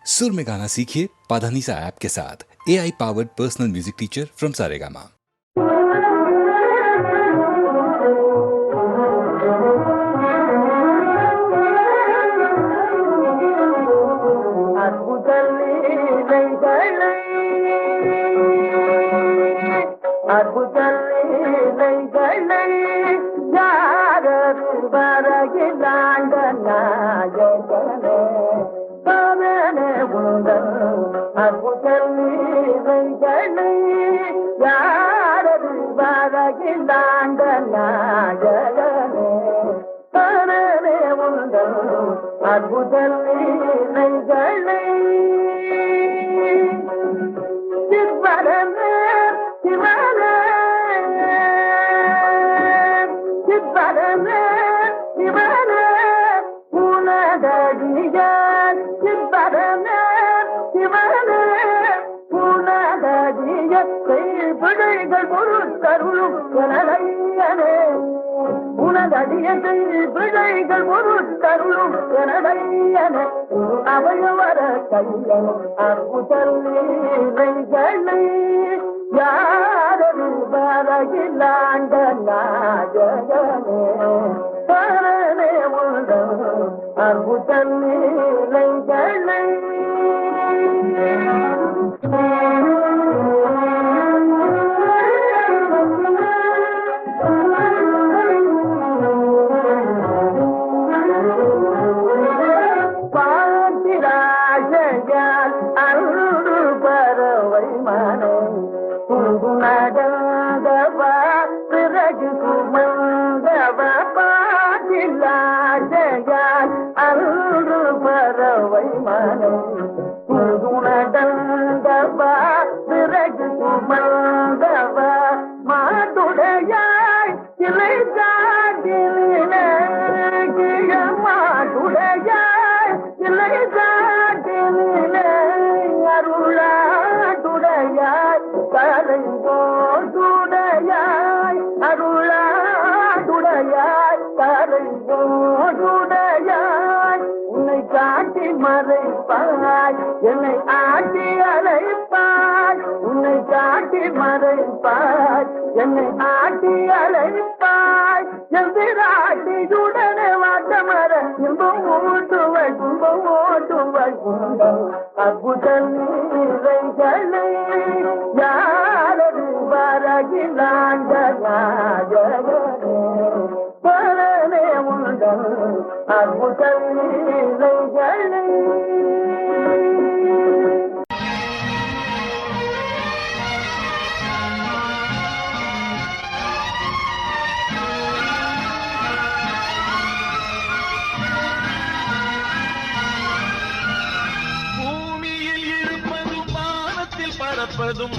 सुर में गाना सीखिए पाधानीसा ऐप के साथ। AI powered personal music teacher from Saregama.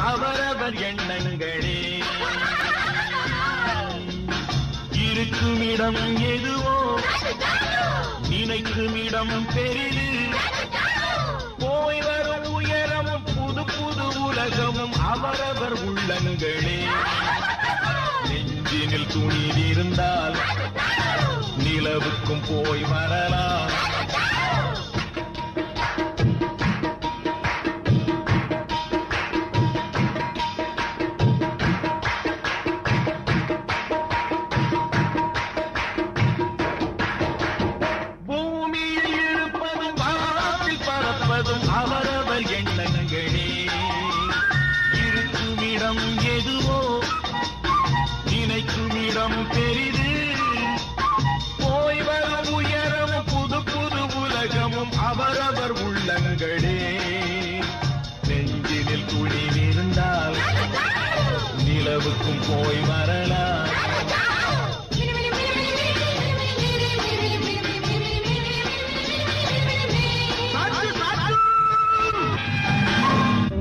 அவரவர் எண்ணங்களே இருக்குமிடம் எதுவோ நினைக்குமிடம் பெரிது போய் வரும் உயரமும் புது புது உலகமும் அவரவர் உள்ளங்களே நெஞ்சினில் துணில் இருந்தால் நிலவுக்கும் போய் வரலாம். அவரவர் உள்ளங்களே நெஞ்சினில் துணில் இருந்தால் நிலவுக்கும் போய் வரலாம்.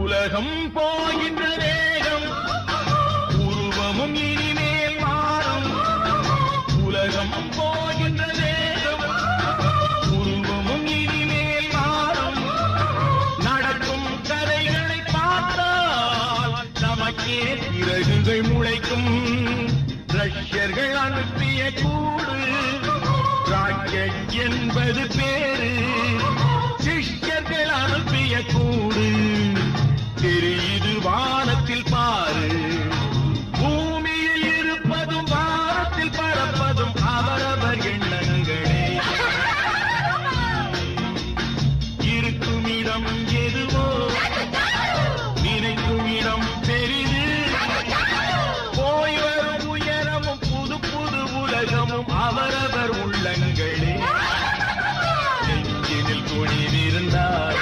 உலகம் போகின்ற வேகம் உருவமும் இனிமேல் மாறும். உலகம் போகின்ற வேகம் உருவமும் இனிமேல் மாறும். நடக்கும் கதைகளை பார்த்தால் நமக்கே இறகுகள் முளைக்கும். ரஷ்யர்கள் அனுப்பிய கூடு ராக்கெட் என்பது பேரு. சிஷ்யர்கள் அனுப்பிய இடம் எதுவோ நினைக்கும் இடம் பெரிது போய் வரும் உயரமும் புது புது உலகமும் அவரவர் உள்ளங்களே நெஞ்சினில் துணிவிருந்தால்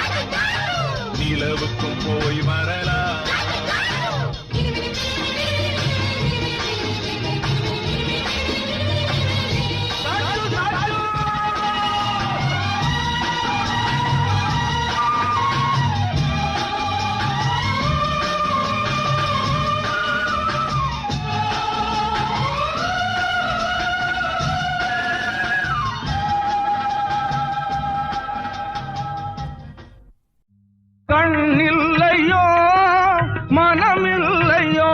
நிலவுக்கும் போய் வரலாம் கண்ணில்லையோ மனமில்லையோ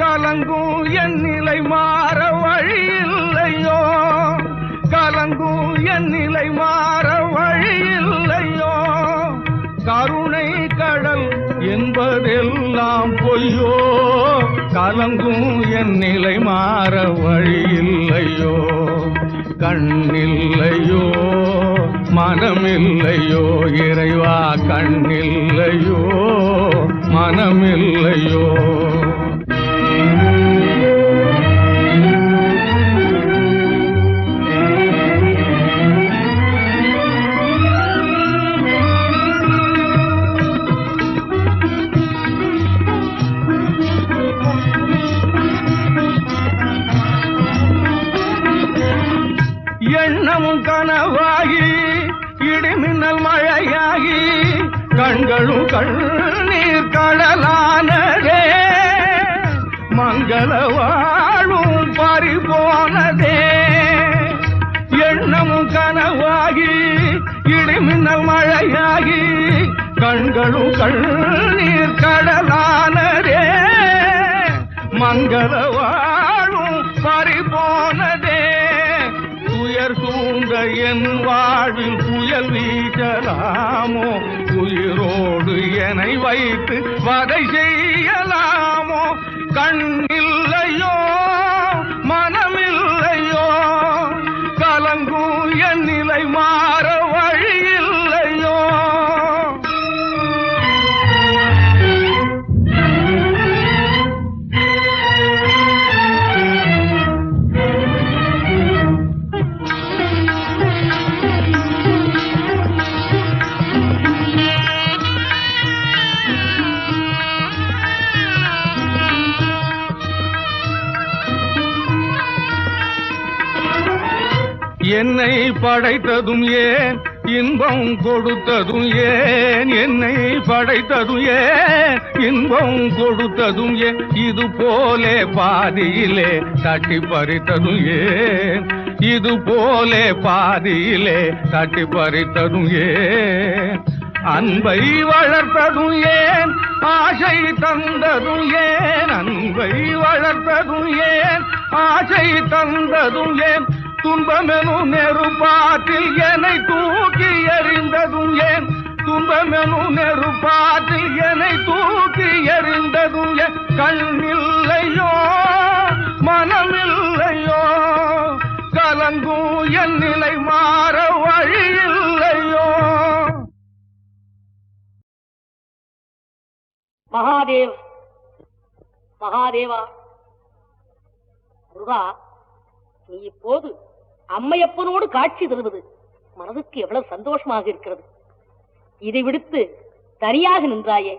கலங்கும் என் நிலை மாற வழியில்லையோ கலங்கும் என் நிலை மாற வழியில்லையோ கருணை கடல் என்பதெல்லாம் பொய்யோ கலங்கும் என் நிலை மாற வழியில்லையோ கண்ணில்லையோ மனமில்லையோ இறைவா கண்ணில்லையோ மனமில்லையோ எண்ணமும் கனவாகி இடிமின்னல் மழையாகி கண்களும் கண்ணீர் கடலானதே மங்கள வாழும் பறிபோனதே எண்ணமும் கனவாகி இடிமின்னல் மழையாகி கண்களும் கண்ணீர் கடலானதே மங்கள வாழும் பறிபோனதே துயர் சூழ்ந்த என் வாழ்வில் புயல் வீசலாமோ உயிரோடு என்னை வைத்து வதை செய்யலாமோ கண்ணில்லையோ மனமில்லையோ கலங்கும் என் நிலை மாற வழியில்லையோ என்னை படைத்ததும் ஏன் இன்பம் கொடுத்ததும் ஏன் என்னை படைத்ததும் ஏன் இன்பம் கொடுத்ததும் ஏன் இது போலே பாதியிலே தட்டி பறித்ததும் ஏன் இது போலே பாதியிலே தட்டி பறித்ததும் ஏன் அன்பை வளர்த்ததும் ஏன் ஆசை தந்ததும் ஏன் அன்பை வளர்த்ததும் ஏன் ஆசை தந்ததும் ஏன் துன்பமெனும் நெருப்பாற்றில் என்னை தூக்கி எறிந்ததும் ஏன் துன்பமெனும் நெருப்பாற்றில் என்னை தூக்கி எறிந்ததும் ஏன் கண்ணில்லையோ மனமில்லையோ கலங்கும் என் நிலை மாற வழியில்லையோ மகாதேவ் மகாதேவா முருகா நீ இப்போது அம்மையப்பனோடு காட்சி தருவது மனதுக்கு எவ்வளவு சந்தோஷமாக இருக்கிறது. இதை விடுத்து தனியாக நின்றாயே,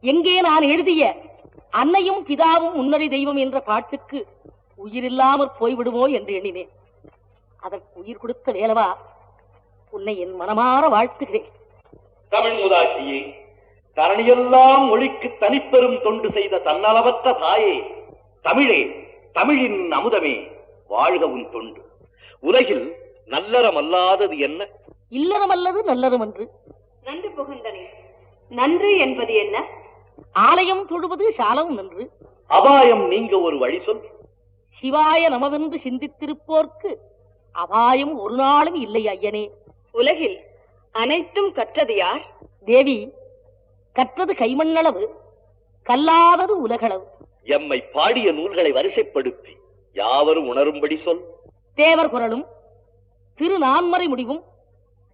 எங்கே நான் எழுதிய அன்னையும் பிதாவும் முன்னறி தெய்வம் என்ற பாட்டுக்கு உயிரில்லாமற் போய்விடுமோ என்று எண்ணினேன். அதற்கு உயிர் கொடுத்த வேலவா, உன்னை என் மனமாற வாழ்த்துகிறேன். தமிழ் முதாட்சியே, தரணியெல்லாம் மொழிக்கு தனிப்பெரும் தொண்டு செய்த தன்னலவற்ற தாயே, தமிழே, தமிழின் அமுதமே, வாழ்க உன் தொண்டு. உலகில் நல்லறம் அல்லாதது என்ன? இல்லறம் அல்லது நல்லறம் என்று. நன்று புகந்தனே, நன்று என்பது என்ன? ஆலயம் தொழுவது சாலம் நன்று. அபாயம் நீங்க ஒரு வழி சொல். சிவாய நமவென்று சிந்தித்திருப்போர்க்கு அபாயம் ஒரு நாளும் இல்லை ஐயனே. உலகில் அனைத்தும் கற்றது யார்? தேவி, கற்றது கைமண்ணளவு, கல்லாதது உலகளவு. எம்மை பாடிய நூல்களை வரிசைப்படுத்தி யாவரும் உணரும்படி சொல். தேவர் குரலும், திரு நான்மறை முடிவும்,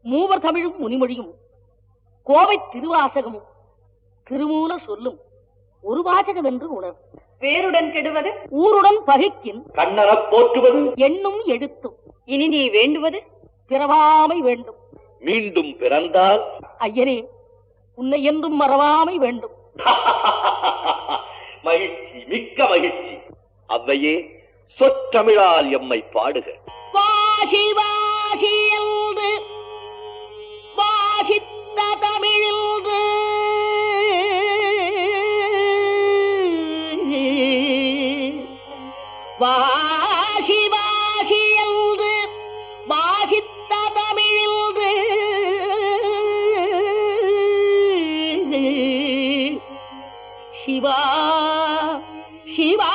மூவர் தமிழும் முனிமொழியும், கோவை திருவாசகமும் திருமூல சொல்லும் ஒரு வாசகம் என்று உணர். வேருடன் கெடுவது ஊருடன் பகைக்கின் கண்ணறப் போற்றுவது எண்ணும் எழுத்தும் இனி நீ வேண்டுவது பிறவாமை வேண்டும். மீண்டும் பிறந்தால் ஐயனே, உன்னை என்றும் மறவாமை வேண்டும். மகிழ்ச்சி, மிக்க மகிழ்ச்சி. அவ்வையே, சொற்றமிழால் எம்மை பாடுக. வாசி வாசி என்று வாசித்த தமிழில்து வாசி வாசி என்று வாசித்த தமிழில்து சிவா சிவா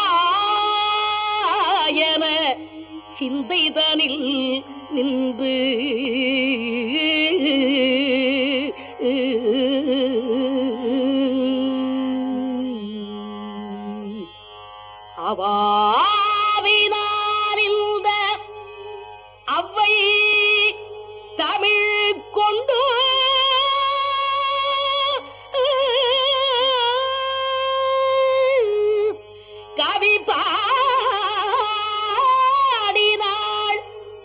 என சிந்தைதனில் நின்று அவாவினாரிந்த அவ்வை தமிழ் கொண்டு கவி பாடினாள்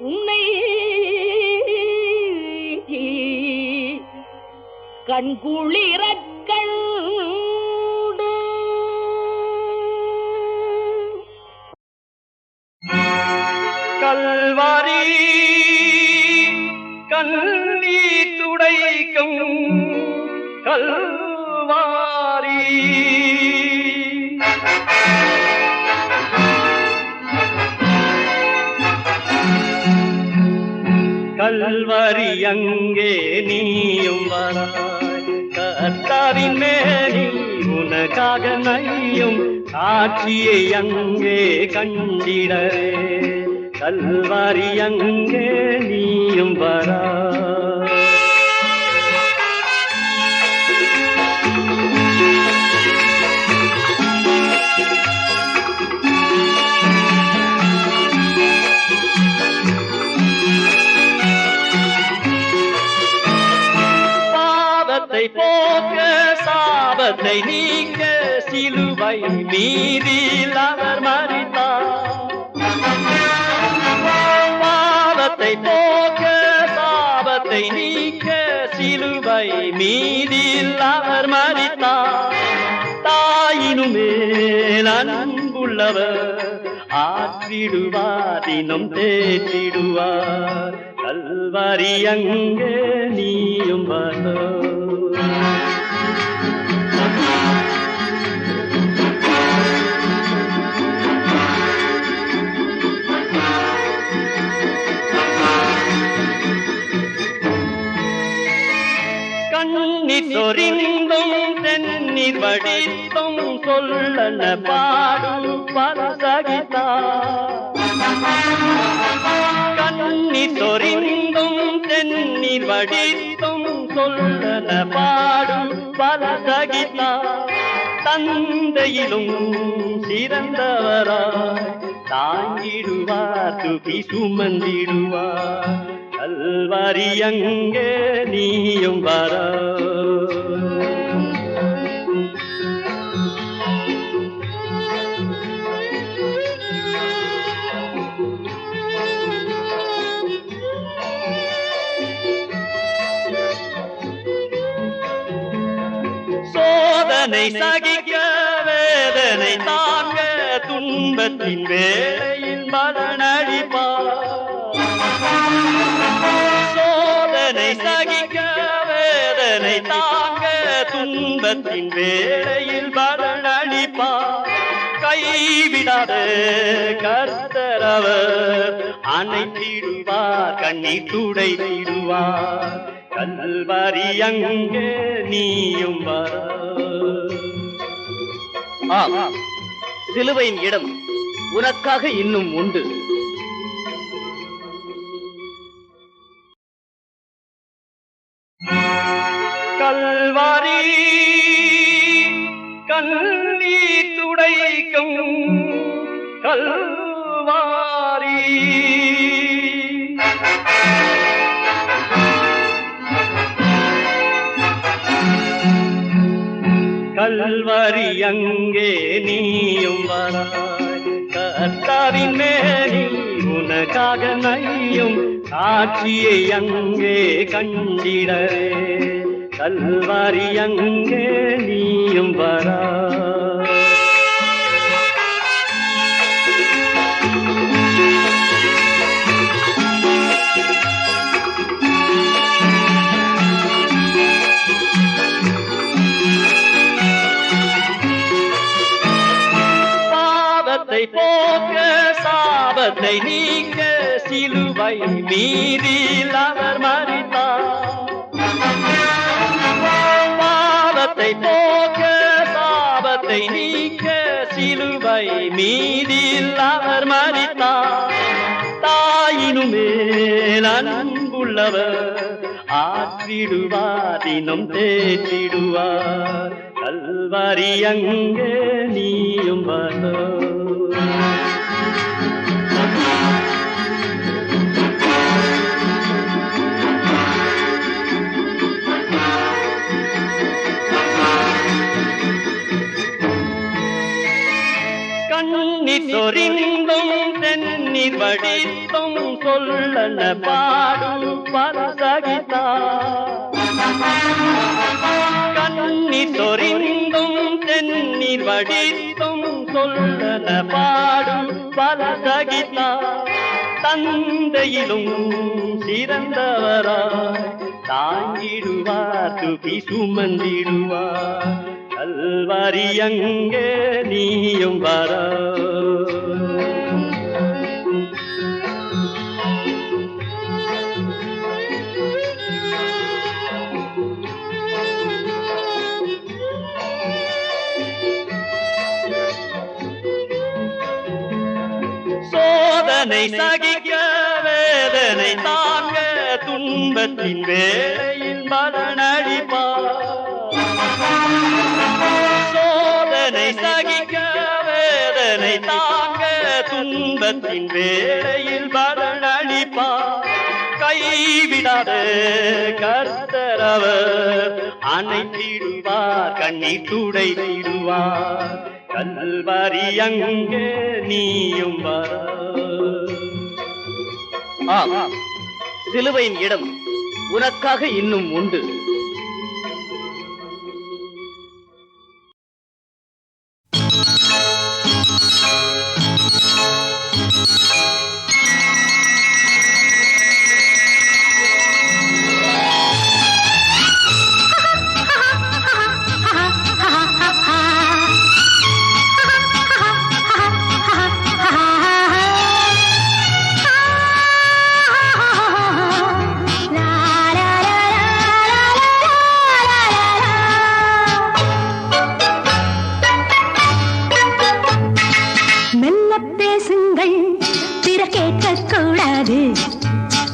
உன்னை கண்குளிரக் கண்டு. கல்வாரி கண்ணீர் துடைக்கும் கல்வாரி கல்வாரி அங்கே நீயும் வராய், கர்த்தாவின் மேனி உனக்காக நையும் காட்சியை அங்கே கண்டிடவே. கல்வாரி அங்கே நீயும் வராய். போக்க சாபத்தை நீங்க சிலுவை மீதில் அவர் மரித்தார். பாவத்தை போக்க சாபத்தை நீங்க சிலுவை மீதில் அவர் மரித்தார். தாயினும் மேல் அன்புள்ளவர் ஆற்றிடுவார், தினம் தேற்றிடுவார். கல்வாரி அங்கே நீயும் வர. கண்ணீர் சொரிந்தும் தென்னீர் வடித்தும் சொல்லன பாடு பல சகித்தார். கண்ணீர் சொரிந்தும் தென்னீர் வடித்தும் சொல்லன பாடு பல சகித்தார். தந்தையிலும் சிறந்தவராய் தாங்கிடுவார், துகி சுமந்திடுவார். கல்வாரி அங்கே நீயும் வர. சோதனை சகிக்க வேதனை தாங்க துன்பத்தின் வேளையில் பலனளிப்பார். சோதனை சகிக்க வேதனை தாங்க துன்பத்தின் வேளையில் பலனளிப்பார். கைவிடாத கர்த்தரவர் அணைத்திடுவார், கண்ணீர் துடைத்திடுவார். கல்வாரி அங்கே நீயும் வர. சிலுவையின் இடம் உனக்காக இன்னும் உண்டு. கல்வாரி கண்ணீர் துடைக்கும் கல்வாரி. 「கல்வாரி அங்கே நீயும் வராய் கர்த்தாவின் மேனி உனக்காக நையும் காட்சியை அங்கே கண்டிடவே கல்வாரி அங்கே நீயும் வராய் போக்க சாபத்தை நீக்க சிலுவை மீதில் அவர் மரித்தார் பாவத்தை போக்க சாபத்தை நீக்க சிலுவை மீதில் அவர் மரித்தார் தாயினும் மேல் அன்புள்ளவர் ஆற்றிடுவார் தினம் தேற்றிடுவார் கல்வாரி அங்கே நீயும் வர கண்ணீர் சொரிந்தும் தென்னீர் வடித்தும் சொல்லன பாடும் பல சகிதா கண்ணீர் சொரிந்தும் தென்னீர் வடித்தும் சொல்லன பாடும் பல சகிதா தந்தையிலும் சிறந்தவராய் தாங்கிடுவார் துகி சுமந்திடுவார் கல்வாரி அங்கே நீயும் வர சோதனை சகிக்க வேதனை தாங்க துன்பத்தின் வேளையில் மரணடிப்பார் சோதனை சகிக்க வேதனை தாங்க துன்பத்தின் வேளையில் மரணடிப்பார் கைவிடாத கர்த்தரவர் அணைத்திடுவார் கண்ணீர் துடைத்திடுவார் கல்வாரி அங்கே நீயும் வர சிலுவையின் இடம் உனக்காக இன்னும் உண்டு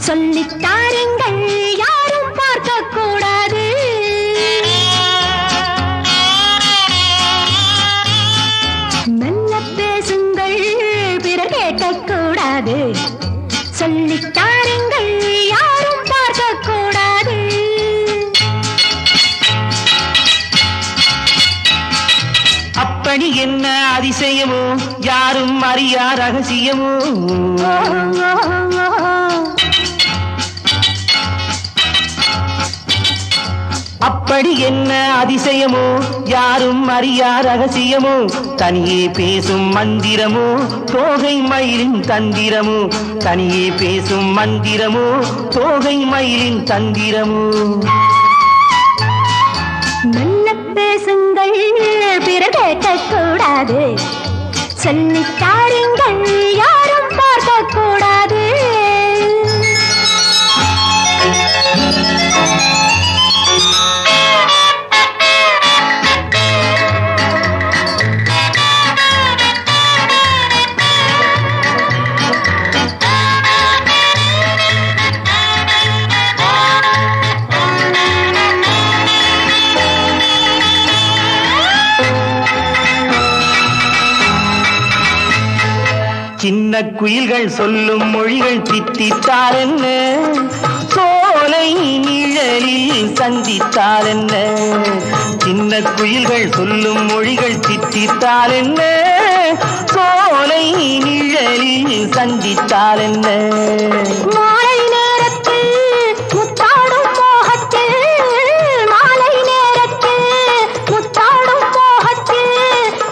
சொல்லித்தாருங்கள் யாரும் பார்க்க கூடாது மெல்ல பேசுங்கள் பிறர் கேட்கக்கூடாது சொல்லித்தாருங்கள் யாரும் பார்க்க கூடாது அப்படி என்ன அதிசயமோ யாரும் அறியா ரகசியமோ அப்படி என்ன அதிசயமோ யாரும் அறியா ரகசியமோ தனியே பேசும் மந்திரமோ தோகை மயிலின் தந்திரமோ தனியே பேசும் மந்திரமோ தோகை மயிலின் தந்திரமோ மெல்ல பேசுங்கள் பிறர் கேட்கக்கூடாது சொல்லித்தாருங்கள் யாரும் பார்க்க கூடாது சின்ன குயில்கள் சொல்லும் மொழிகள் தித்தித்தார் என்ன சோழ சோலை நிழலில் சந்தித்தால் என்ன, சின்ன குயில்கள் சொல்லும் மொழிகள் சித்தித்தால் என்ன, சோலை நிழலில் சந்தித்தால் என்ன. மாலை நேரத்தில் முத்தாடும் மோகத்தில், மாலை நேரத்தில் முத்தாடும் மோகத்தில்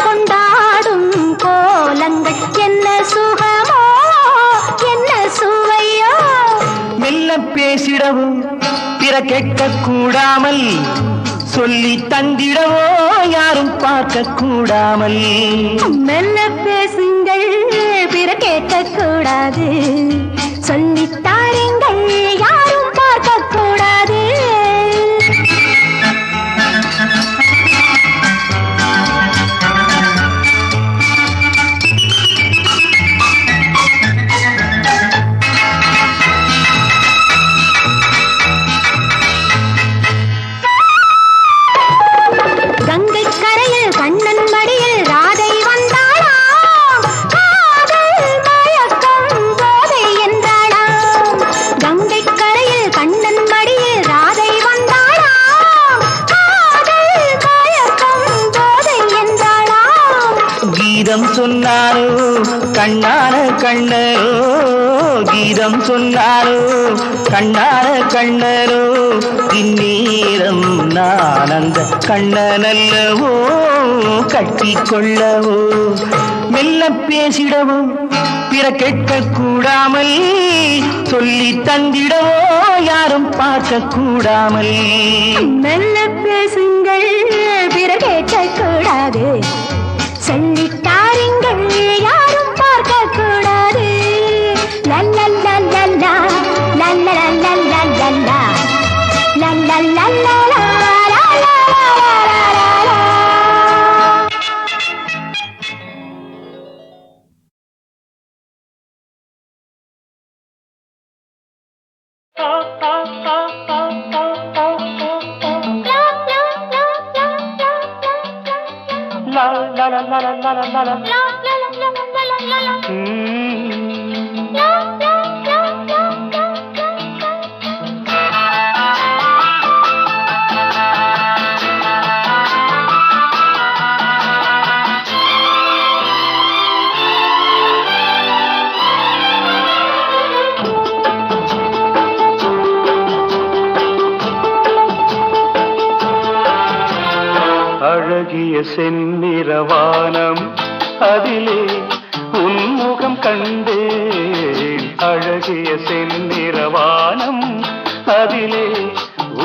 கொண்டாடும் கோலங்கள் என்ன சுகமோ என்ன சுவையோ. மெல்ல பேசிடவும் பிற கேட்க கூடாமல், சொல்லி தந்திடவோ யாரும் பார்க்க கூடாமல். மெல்ல பேசுங்கள் பிற கேட்க கூடாது, சொல்லித் தாருங்கள் யாரும் பார்க்க கூடாது. கங்கை கரையில் கண்ணன் மடியில் ராதை வந்தாளாம், காதல் மயக்கம் போதை என்றாளாம். கங்கை கரையில் கண்ணன் மடியில் ராதை வந்தாளாம், காதல் மயக்கம் போதை என்றாளாம். கீதம் சொன்னாரோ கண்ணான கண்ணரோ, கீதம் சொன்னாரோ கண்ணான கண்ணரோ, இந்நேரம் நான் அந்த கண்ணனல்லவோ கட்டிக்கொள்ளவோ. மெல்ல பேசிடவோ பிற கேட்க கூடாமல், சொல்லி தந்திடவோ யாரும் பார்க்க கூடாமல். மெல்ல பேசுங்கள் பிற கேட்க கூடாது, சொல்லித் தாருங்கள் யாரும் பார்க்க கூடாது. லல்லல்லா லல்லா லல்லல்லா லல்லல்லா லல்லல்லா லல்லா. அழகிய செந்நிறவானம் அதிலே உன்முகம் கண்டேன், அழகிய செந்நிறவானம் அதிலே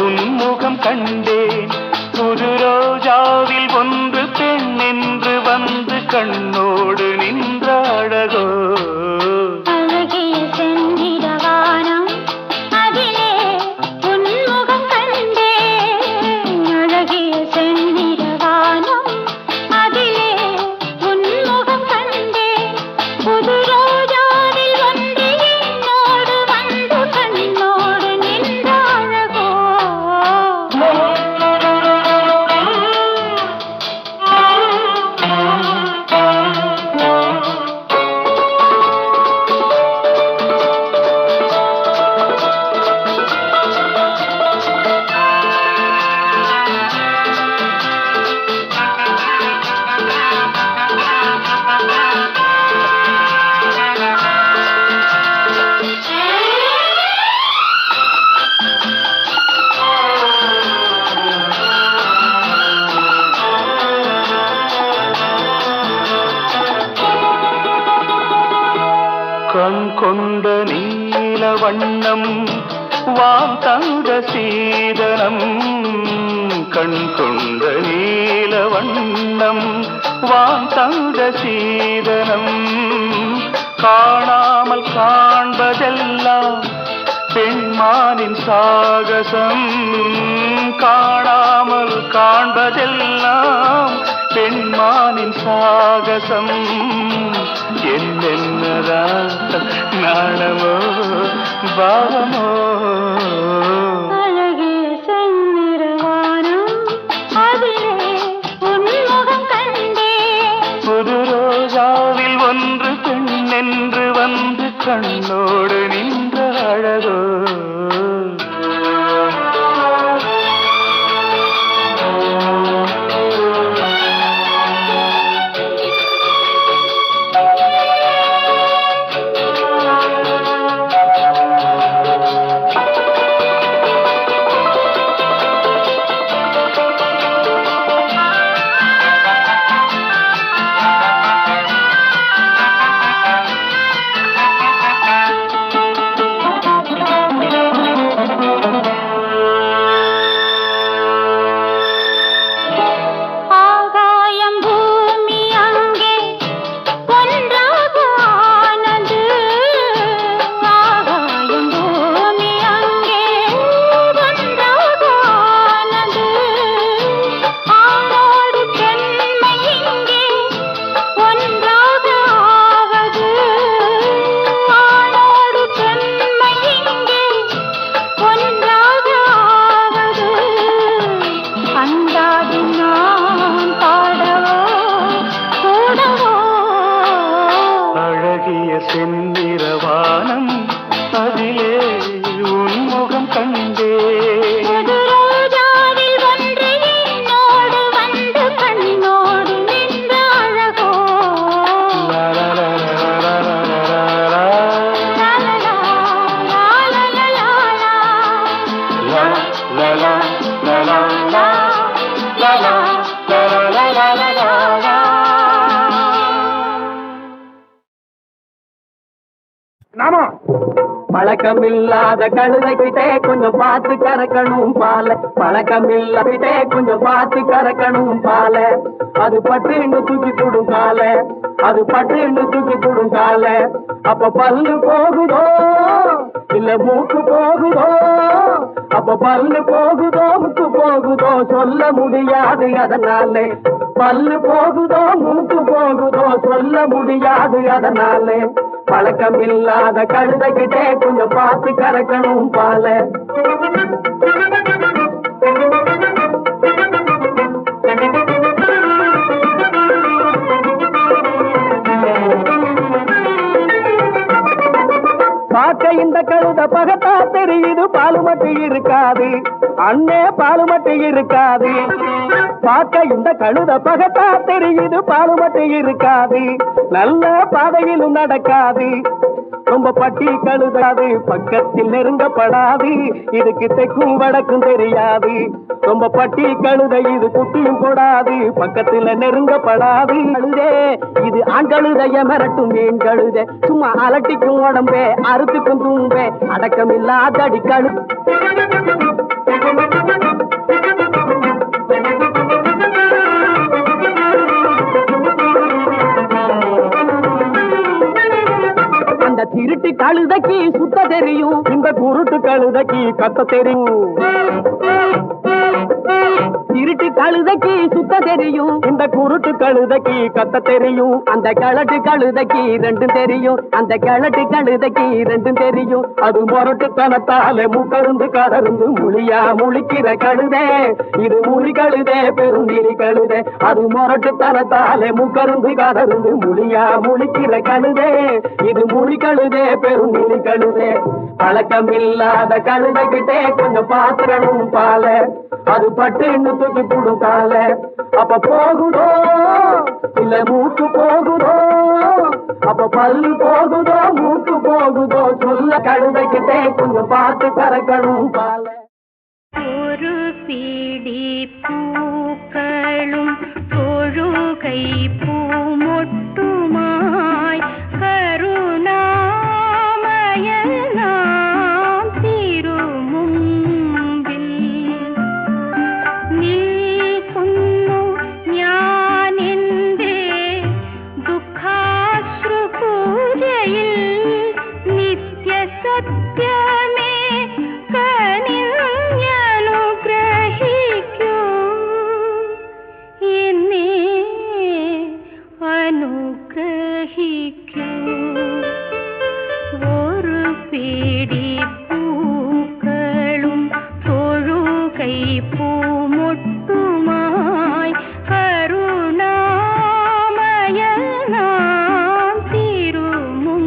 உன்முகம் கண்டேன். புது ரோஜாவில் ஒன்று பெண் என்று வந்து கண்ணோடு நின்ற அழகோ. அழகிய செந்திரவானம் அதிலே உன்முகம் கண்டேன், அழகிய செந்திரவானம் அதிலே உன்முகம் கண்டேன். புது ரோஜாவில் ஒன்று என்னோடு வந்து கண்ணோடு நின்ற அழகோ. கண் கொண்ட நீல வண்ணம் வான் தந்த சீதனம், கண் கொண்ட நீல வண்ணம் வான் தந்த சீதனம். காணாமல் காண்பதெல்லாம் பெண்மானின் சாகசம், காணாமல் காண்பதெல்லாம் பெண்மானின் சாகசம். என்னென்னதான் நாணமோ பாவமோ. அழகிய செந்நிறவானம் அதிலே உன்முகம் கண்டேன், புது ரோஜாவில் ஒன்று பெண் என்று வந்து கண்ணோடு நின்ற அழகோ. அந்தாதி நான் பாடவோ கூடவோ அழகிய செந்நிறவானம் அதிலே உன்முகம் கண்டே புது ரோஜாவில் ஒன்று என்னோடு வந்து கண்ணோடு நின்ற அழகோ பழக்கமில்லாத கழுதைகிட்டே கொஞ்சம் பார்த்து கறக்கணும் பால பழக்கமில்லாதே கொஞ்சம் பார்த்து கறக்கணும் பால அது பட்டு தூக்கி போடும் கால அது பட்டு தூக்கி போடும் கால அப்ப பல்லு போகுதோ இல்ல மூக்கு போகுதோ அப்ப பல்லு போகுதோ மூக்கு போகுதோ சொல்ல முடியாது அதனாலே பல்லு போகுதோ மூக்கு போகுதோ சொல்ல முடியாது அதனாலே பழக்கமில்லாத கழுதைகிட்டே கொஞ்சம் பார்த்து கறக்கணும் பால பார்க்க இந்த கழுத பகத்தா தெரியுது பாலு மட்டும் இருக்காது அண்ணே பாலு மட்டும் இருக்காது பார்க்க இந்த கழுத பகத்தா தெரியுது பாலு மட்டும் இருக்காது நல்ல பாதையிலும் நடக்காது ரொம்ப பட்டி கழுதாது பக்கத்தில் நெருங்கப்படாது இதுக்கு தெற்கும் வடக்கும் தெரியாது ரொம்ப பட்டி கழுத இது குட்டியும் போடாது பக்கத்துல நெருங்கப்படாது கழுதே இது ஆண் கழுதைய மிரட்டும் மீன் கழுத சும்மா அலட்டிக்கும் உடம்பே அறுத்துக்கும் தூம்பே அடக்கம் இல்லாத அடி கழு அந்த திருட்டு கழுதைக்கு சுத்த தெரியும் இந்த குருட்டு கழுதைக்கு கத்த தெரியும் திருட்டு கழுதைக்கு சுத்த தெரியும் இந்த குருட்டு கழுதைக்கு கத்த தெரியும் அந்த கிழட்டு கழுதைக்கு ரெண்டும் தெரியும் அந்த கிழட்டு கழுதைக்கு ரெண்டும் தெரியும் அது முரட்டுத்தனத்தாலே முக்கருந்து கடருந்து முழியா முழிக்கிற கழுதே இது முழி கழுதே பெருந்திரி கழுதே அது முரட்டுத்தனத்தாலே முக்கருந்து கடருந்து முழியா முழிக்கிற கழுதே இது முழி கழுதே பெருந்திரி கழுதே பழக்கமில்லாத கழுதைகிட்டே கொஞ்சம் பாத்திரணும் பால அது பட்டு தூக்கி போடும் கால அப்ப போகுதோ இல்ல மூக்கு போகுதோ அப்ப பல்லு போகுதோ மூக்கு போகுதோ சொல்ல கழுதைகிட்டே கொஞ்சம் பார்த்து கறக்கணும் பால ஒரு பீடி பூக்களும் தொழுகை பூமொட்டுமாய் கருணாமயனாம் திருமும்பில் നിൽക്കുന്നു ഞാനെന്റെ ദുഃഖാശ്രു പൂജയിൽ നിത്യസത്യമേ കനിഞ്ഞനുഗ്രഹിക്കൂ എന്നെ അനുഗ്രഹിക്കൂ ഒരു പിടി പൂക്കളും തൊഴുകൈ പൂമൊട്ടുമായി കരുണാമയനാം തിരുമുമ്പിൽ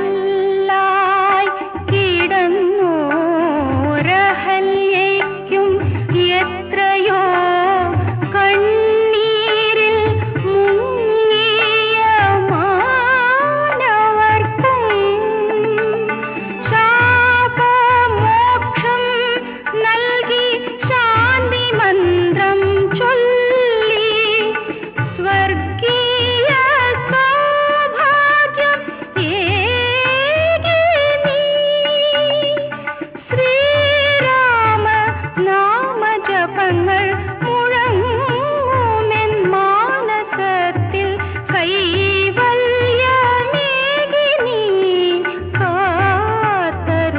അല്ലായ് കിടന്നോരഹല്യയ്ക്കും എത്രയോ കണ്ണീരിൽ മുങ്ങിയ മാനവർക്കും ശാപമോക്ഷം നൽകി ശാന്തി മന്ത്രം ചൊല്ലി സ്വർഗീയ സൗഭാഗ്യം ഏകി നീ ശ്രീരാമ നാമജപങ്ങൾ മുഴങ്ങുമെൻ മാനസത്തിൽ കൈവല്യമേകി നീ കാത്തരുളേണം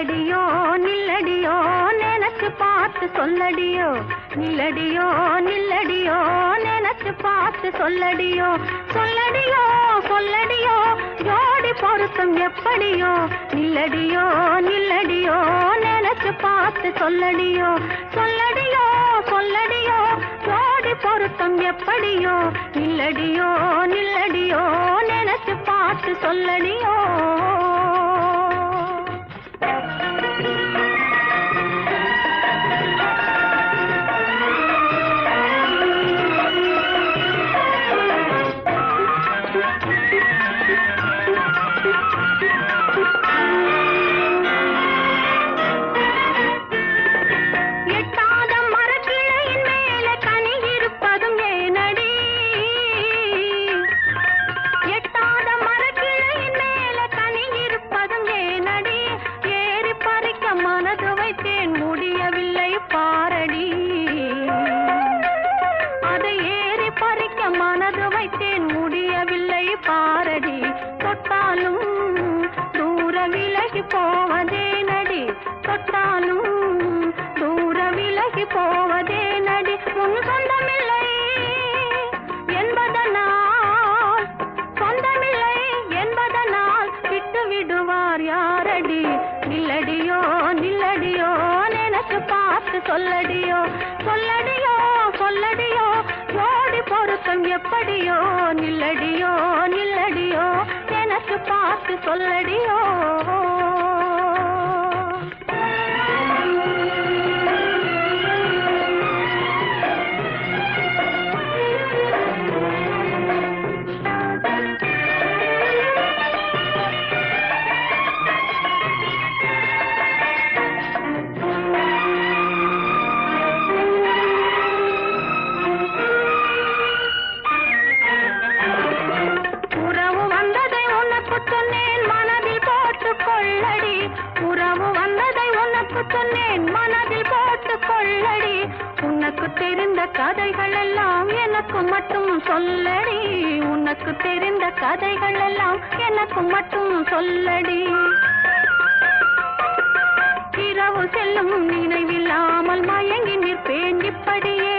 நில்லடியோ நில்லடியோ நினைச்சு பார்த்து சொல்லடியோ நில்லடியோ நில்லடியோ நினைச்சு பார்த்து சொல்லடியோ சொல்லடியோ சொல்லடியோ ஜோடி பொருத்தம் எப்படியோ நில்லடியோ நில்லடியோ நினைச்சு பார்த்து சொல்லடியோ சொல்லடியோ சொல்லடியோ ஜோடி பொருத்தம் எப்படியோ நில்லடியோ நில்லடியோ நினைச்சு பார்த்து சொல்லடியோ எட்டாத மரக்கிளையின் மேலே கனி இருப்பதும் ஏனடி எட்டாத மரக்கிளையின் மேலே கனி இருப்பதும் ஏனடி ஏறி பறிக்க மனது வைத்தேன் முடியவில்லை பாரடி அதை ஏறி பறிக்க மனது வைத்தேன் முடியவில்லை பாரடி தொட்டாலும் தூர விலகி போவதே நடி தொட்டாலும் தூர விலகி போவதே நடி உன் சொந்தமில்லை என்பதனால் சொந்தமில்லை என்பதனால் விட்டு விடுவார் யாரடி நில்லடியோ நில்லடியோ நினைச்சு பார்த்து சொல்லடியோ சொல்லடியோ சொல்லடியோ ஜோடி பொருத்தம் எப்படியோ நில்லடியோ நில்லடியோ நினைச்சு பார்த்து சொல்லடியோ உறவு வந்ததை உனக்கு சொன்னேன் மனதில் போட்டுக் கொள்ளடி உறவு வந்ததை உனக்கு சொன்னேன் மனதில் போட்டுக் கொள்ளடி உனக்கு தெரிந்த கதைகள் எல்லாம் எனக்கு மட்டும் சொல்லடி உனக்கு தெரிந்த கதைகள் எல்லாம் எனக்கு மட்டும் சொல்லடி இரவு செல்லும் நினைவில்லாமல் மயங்கி நிற்பேன் இப்படியே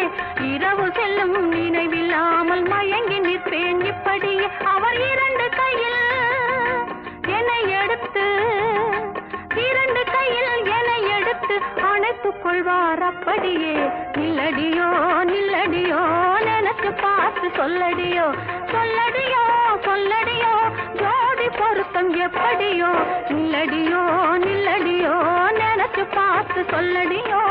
இரவு செல்லும் நினைவில்லாமல் மயங்கி நிற்பேன் இப்படியே அவர் இரண்டு கையில் என்னை எடுத்து இரண்டு கையில் என்னை எடுத்து அணைத்துக் கொள்வார் அப்படியே நில்லடியோ நில்லடியோ நினைச்சு பார்த்து சொல்லடியோ சொல்லடியோ சொல்லடியோ ஜோடி பொருத்தம் எப்படியோ நில்லடியோ நில்லடியோ நினைச்சு பார்த்து சொல்லடியோ